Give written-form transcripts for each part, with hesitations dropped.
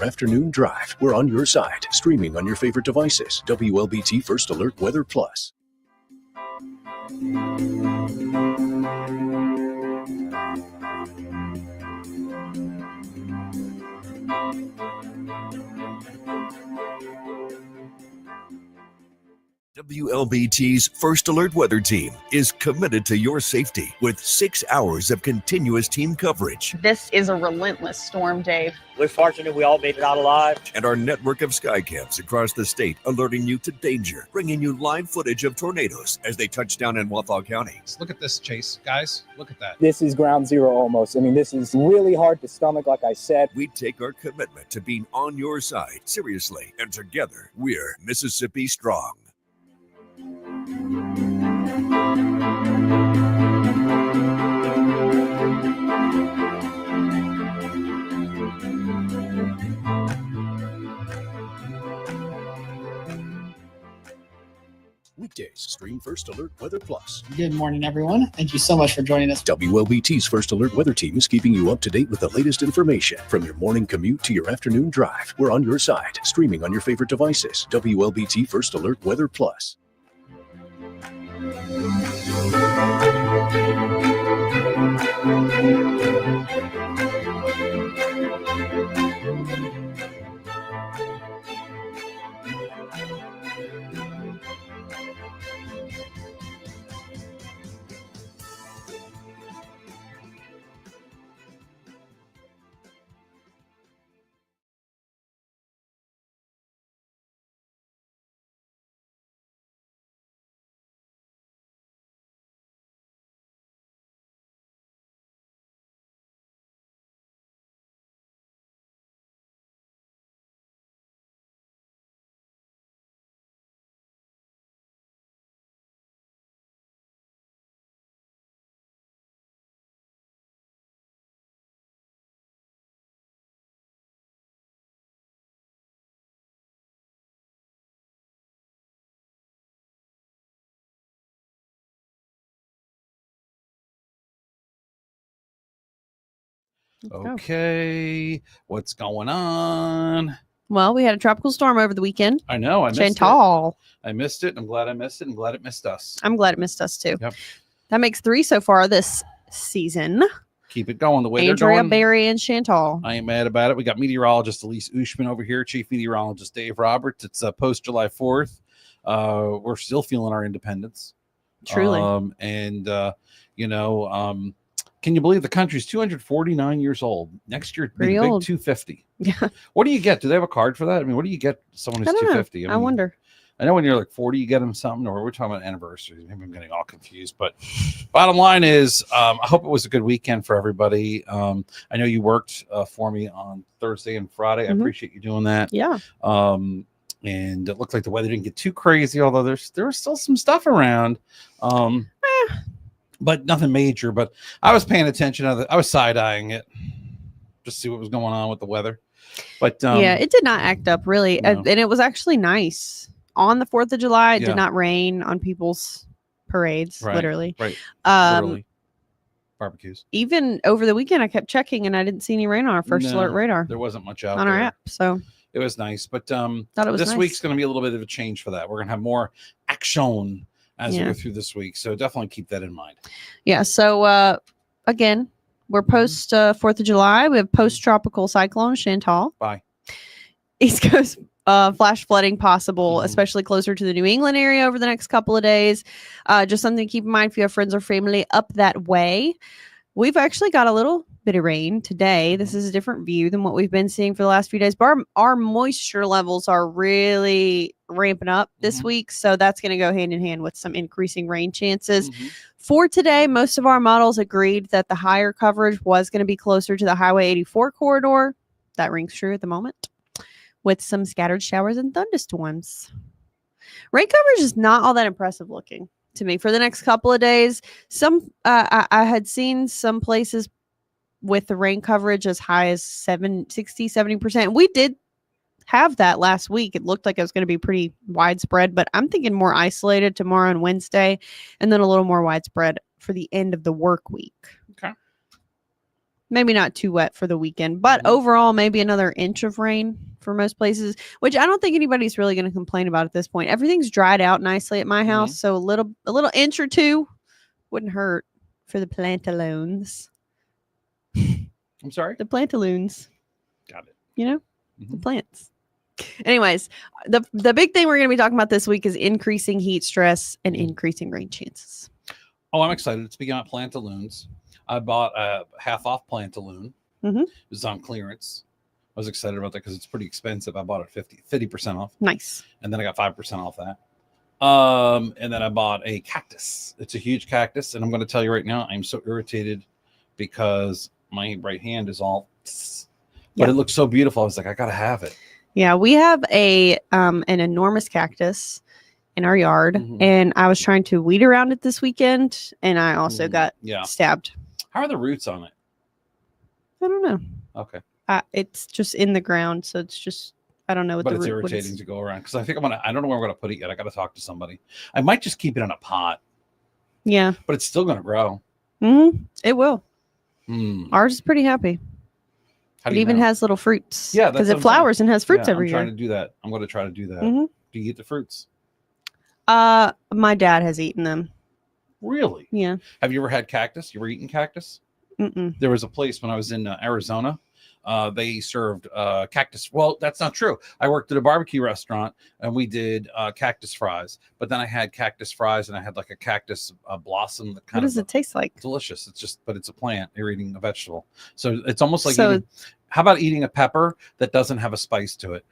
Afternoon Drive. We're on your side, streaming on your favorite devices. WLBT First Alert Weather Plus. WLBT's First Alert Weather Team is committed to your safety with 6 hours of continuous team coverage. This is a relentless storm, Dave. We're fortunate we all made it out alive. And our network of sky cams across the state alerting you to danger, bringing you live footage of tornadoes as they touch down in Wathau County. Look at this, Chase. Guys, look at that. This is ground zero almost. I mean, this is really hard to stomach, like I said. We take our commitment to being on your side seriously, and together we're Mississippi Strong. Weekdays, stream First Alert Weather Plus. Good morning, everyone. Thank you so much for joining us. WLBT's First Alert Weather Team is keeping you up to date with the latest information. From your morning commute to your afternoon drive, we're on your side, streaming on your favorite devices. WLBT First Alert Weather Plus. Okay, what's going on? Well, we had a tropical storm over the weekend. I know. I missed Chantal. it. I missed it. I'm glad I missed it. I'm glad it missed us. I'm glad it missed us too. Yep. That makes 3 so far this season. Keep it going the way Andrea, they're going. Barry, and Chantal. I ain't mad about it. We got meteorologist Elise Ushman over here, chief meteorologist Dave Roberts. It's post July 4th. We're still feeling our independence. Truly. Can you believe the country's 249 years old? Next year, Pretty big old. 250. Yeah. What do you get? Do they have a card for that? I mean, what do you get someone who's 250? I wonder. I know when you're like 40, you get them something, or we're talking about anniversaries. Maybe I'm getting all confused. But bottom line is, I hope it was a good weekend for everybody. I know you worked for me on Thursday and Friday. I appreciate you doing that. Yeah. And it looked like the weather didn't get too crazy, although there was still some stuff around. But nothing major. But I was paying attention. I was side-eyeing it just to see what was going on with the weather. But yeah, it did not act up really. No. And it was actually nice. On the 4th of July, it Yeah. did not rain on people's parades, Right, literally. right. Literally. Barbecues. Even over the weekend, I kept checking and I didn't see any rain on our First No, Alert radar There wasn't much out on there. our app. So It was nice. But thought it was this nice. week's going to be a little bit of a change for that. We're going to have more action as we Yeah. go through this week. So definitely keep that in mind. Yeah. So again, we're post 4th of July. We have post tropical cyclone Chantal. Bye. East Coast flash flooding possible, especially closer to the New England area over the next couple of days. Just something to keep in mind if you have friends or family up that way. We've actually got a little bit of rain today. This is a different view than what we've been seeing for the last few days. But our moisture levels are really ramping up this week. So that's going to go hand in hand with some increasing rain chances. For today, most of our models agreed that the higher coverage was going to be closer to the Highway 84 corridor. That rings true at the moment, with some scattered showers and thunderstorms. Rain coverage is not all that impressive looking to me for the next couple of days. I had seen some places with the rain coverage as high as 60-70%. We did have that last week. It looked like it was going to be pretty widespread, but I'm thinking more isolated tomorrow and Wednesday, and then a little more widespread for the end of the work week. Okay. Maybe not too wet for the weekend, but overall, maybe another inch of rain for most places, which I don't think anybody's really going to complain about at this point. Everything's dried out nicely at my house, so a little inch or two wouldn't hurt for the plantaloons. I'm sorry? The plantaloons. Got it. You know, the plants. Anyways, the big thing we're going to be talking about this week is increasing heat stress and increasing rain chances. Oh, I'm excited. Speaking about plantaloons, I bought a half-off plantaloon. It was on clearance. I was excited about that because it's pretty expensive. I bought it 50% off. Nice. And then I got 5% off that. And then I bought a cactus. It's a huge cactus. And I'm going to tell you right now, I'm so irritated because my right hand is all, but it looks so beautiful. I was like, I got to have it. Yeah, we have an enormous cactus in our yard, and I was trying to weed around it this weekend, and I also got stabbed. How are the roots on it? I don't know. Okay. It's just in the ground, so it's just, I don't know what but the it's root irritating to go around because I think I don't know where I'm gonna put it yet. I got to talk to somebody. I might just keep it in a pot. Yeah, but it's still gonna grow. It will. Ours is pretty happy. It even has little fruits. Yeah, because it flowers and has fruits every year. I'm trying to do that. I'm going to try to do that. Do you eat the fruits? My dad has eaten them. Really? Yeah. Have you ever had cactus? You ever eaten cactus? There was a place when I was in Arizona. They served cactus. Well, that's not true. I worked at a barbecue restaurant and we did cactus fries. But then I had cactus fries and I had like a cactus blossom. That what does it taste like? Delicious. It's just, but it's a plant. You're eating a vegetable. So it's almost like how about eating a pepper that doesn't have a spice to it?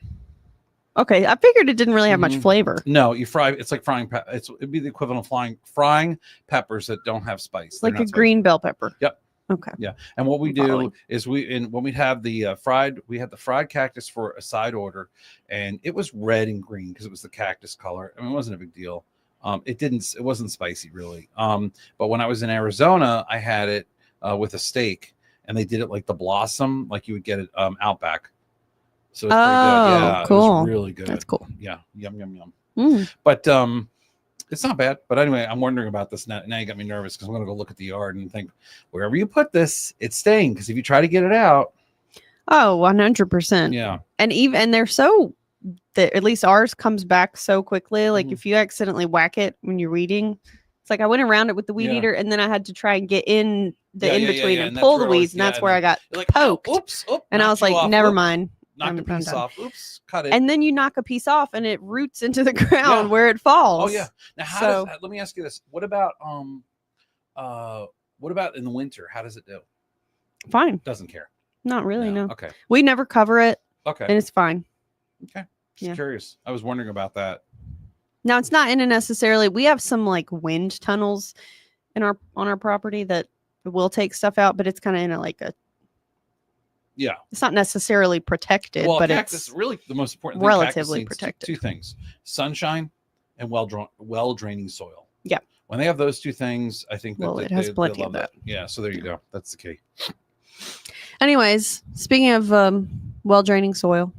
Okay, I figured it didn't really have much flavor. No, you fry. It's like frying. It'd be the equivalent of frying peppers that don't have spice. Like a green bell pepper. Yep. Okay. Yeah, and what we do is when we have the fried cactus for a side order, and it was red and green because it was the cactus color. I mean, it wasn't a big deal. It wasn't spicy really. But when I was in Arizona, I had it with a steak, and they did it like the blossom, like you would get it Outback. So it's pretty good. Yeah, cool. It was really good. That's cool. Yeah, yum. But it's not bad. But anyway, I'm wondering about this now. Now you got me nervous because I'm going to go look at the yard and think, wherever you put this, it's staying. Because if you try to get it out, 100%. Yeah, and they're so that at least ours comes back so quickly. Like if you accidentally whack it when you're weeding, it's like I went around it with the weed eater, and then I had to try and get in the in between and pull the weeds, and that's where I got poked. Oops, and I was like, never mind. Knock a piece off. Oops, cut it. And then you knock a piece off, and it roots into the ground where it falls. Oh yeah. Now, let me ask you this: what about in the winter? How does it do? Fine. Doesn't care. Not really. No. Okay. We never cover it. Okay. And it's fine. Okay. Just curious. I was wondering about that. Now it's not in a necessarily. We have some like wind tunnels on our property that will take stuff out, but it's kind of in a. Yeah, it's not necessarily protected, but cactus, it's really the most important thing. Relatively protected. Two things: sunshine and well draining soil. Yeah, when they have those two things, I think it has plenty of that. Yeah, so there you go. That's the key. Anyways, speaking of well draining soil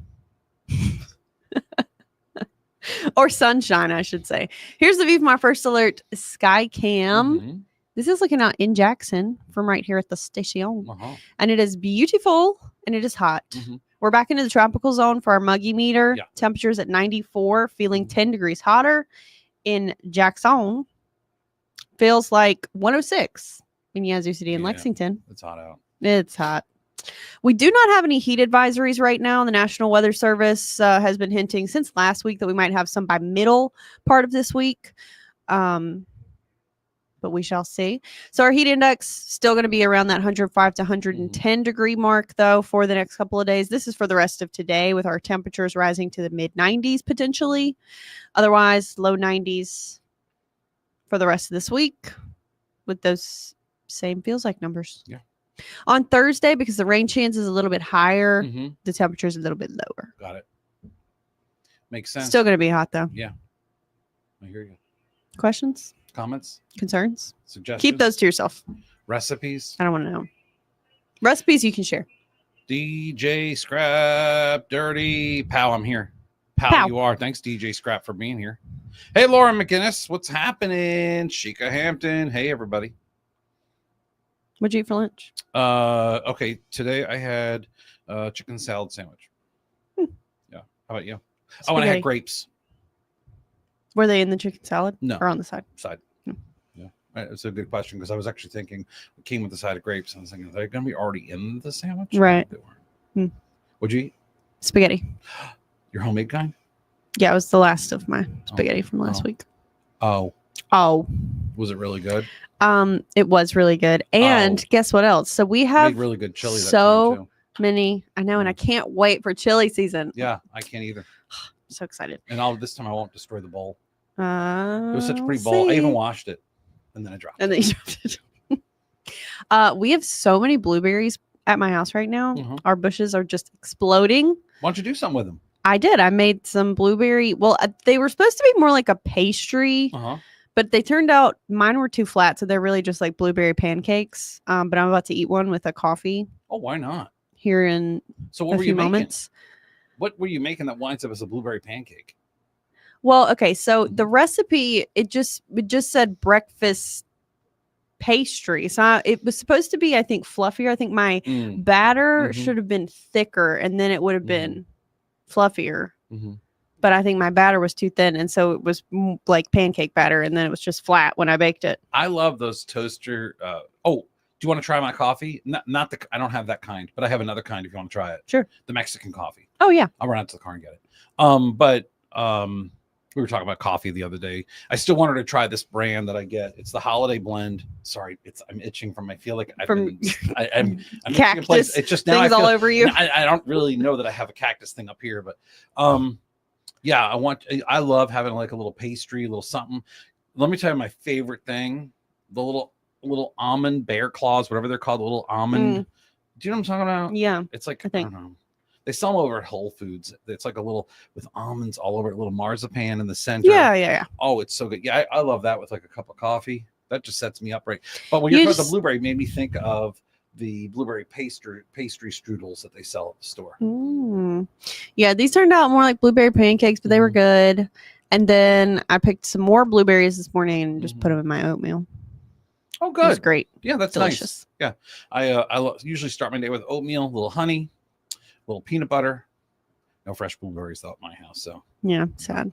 or sunshine, I should say. Here's the view from our first alert sky cam. This is looking out in Jackson from right here at the station. And it is beautiful and it is hot. We're back into the tropical zone for our muggy meter. Temperatures at 94, feeling 10 degrees hotter. In Jackson, feels like 106 in Yazoo City and Lexington. It's hot out. It's hot. We do not have any heat advisories right now. The National Weather Service has been hinting since last week that we might have some by middle part of this week. But we shall see. So our heat index still going to be around that 105 to 110 degree mark, though, for the next couple of days. This is for the rest of today, with our temperatures rising to the mid 90s potentially. Otherwise, low 90s for the rest of this week with those same feels like numbers. Yeah. On Thursday, because the rain chance is a little bit higher, the temperature is a little bit lower. Got it. Makes sense. Still going to be hot, though. Yeah. I hear you. Questions? Comments? Concerns? Suggestions? Keep those to yourself. Recipes? I don't want to know. Recipes you can share. DJ Scrap, Dirty. Pal, I'm here. Pal, you are. Thanks, DJ Scrap, for being here. Hey, Laura McGinnis. What's happening? Sheikah Hampton. Hey, everybody. What'd you eat for lunch? Okay. Today I had chicken salad sandwich. Yeah. How about you? Oh, and I Spaghetti. had grapes. Were they in the chicken salad? No. Or on the side? Side. Yeah. It's a good question because I was actually thinking it came with the side of grapes. I was thinking, are they going to be already in the sandwich? Right. They were. What'd you eat? Spaghetti. Your homemade kind? Yeah, it was the last of my spaghetti from last week. Oh. Was it really good? It was really good. And guess what else? So we have made really good chili that time so too. many. I know, and I can't wait for chili season. Yeah, I can't either. I'm so excited. And this time I won't destroy the bowl. It It was such a pretty bowl. I even washed it, and then I dropped And it. then you dropped it. We have so many blueberries at my house right now. Mhm. Our bushes are just exploding. Why don't you do something with them? I did. I made some blueberry. Well, they were supposed to be more like a pastry, but they turned out mine were too flat, so they're really just like blueberry pancakes. But I'm about to eat one with a coffee. Oh, why not? Here in So what a were few you making? moments. What were you making that winds up as a blueberry pancake? Well, okay, so the recipe it just said breakfast pastry. So it was supposed to be, I think, fluffier. I think my batter should have been thicker, and then it would have been fluffier. But I think my batter was too thin, and so it was like pancake batter, and then it was just flat when I baked it. I love those toaster. Do you want to try my coffee? Not the. I don't have that kind, but I have another kind. If you want to try it, sure. The Mexican coffee. Oh yeah. I'll run out to the car and get it. We were talking about coffee the other day. I still wanted to try this brand that I get. It's the holiday blend. Sorry, I'm itching from. I feel like I'm cactus. It's just now things all over you. I don't really know that I have a cactus thing up here, but yeah, I love having like a little pastry, a little something. Let me tell you my favorite thing: the little almond bear claws, whatever they're called, the little almond. Do you know what I'm talking about? Yeah, it's like I don't know. They sell them over at Whole Foods. It's like a little with almonds all over it, a little marzipan in the center. Yeah. Oh, it's so good. Yeah, I love that with like a cup of coffee. That just sets me up right. But when you're talking about the blueberry, made me think of the blueberry pastry strudels that they sell at the store. Yeah, these turned out more like blueberry pancakes, but they were good. And then I picked some more blueberries this morning and just put them in my oatmeal. Oh, good. It was great. Yeah, that's delicious. Nice. Yeah, I usually start my day with oatmeal, a little honey, a little peanut butter. No fresh blueberries though at my house. So yeah, sad.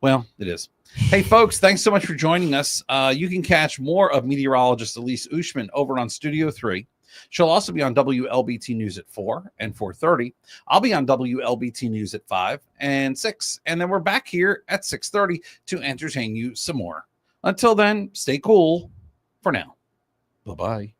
Well, it is. Hey, folks, thanks so much for joining us. You can catch more of meteorologist Elise Ushman over on Studio 3. She'll also be on WLBT News at 4 and 4:30. I'll be on WLBT News at 5 and 6. And then we're back here at 6:30 to entertain you some more. Until then, stay cool for now. Bye-bye.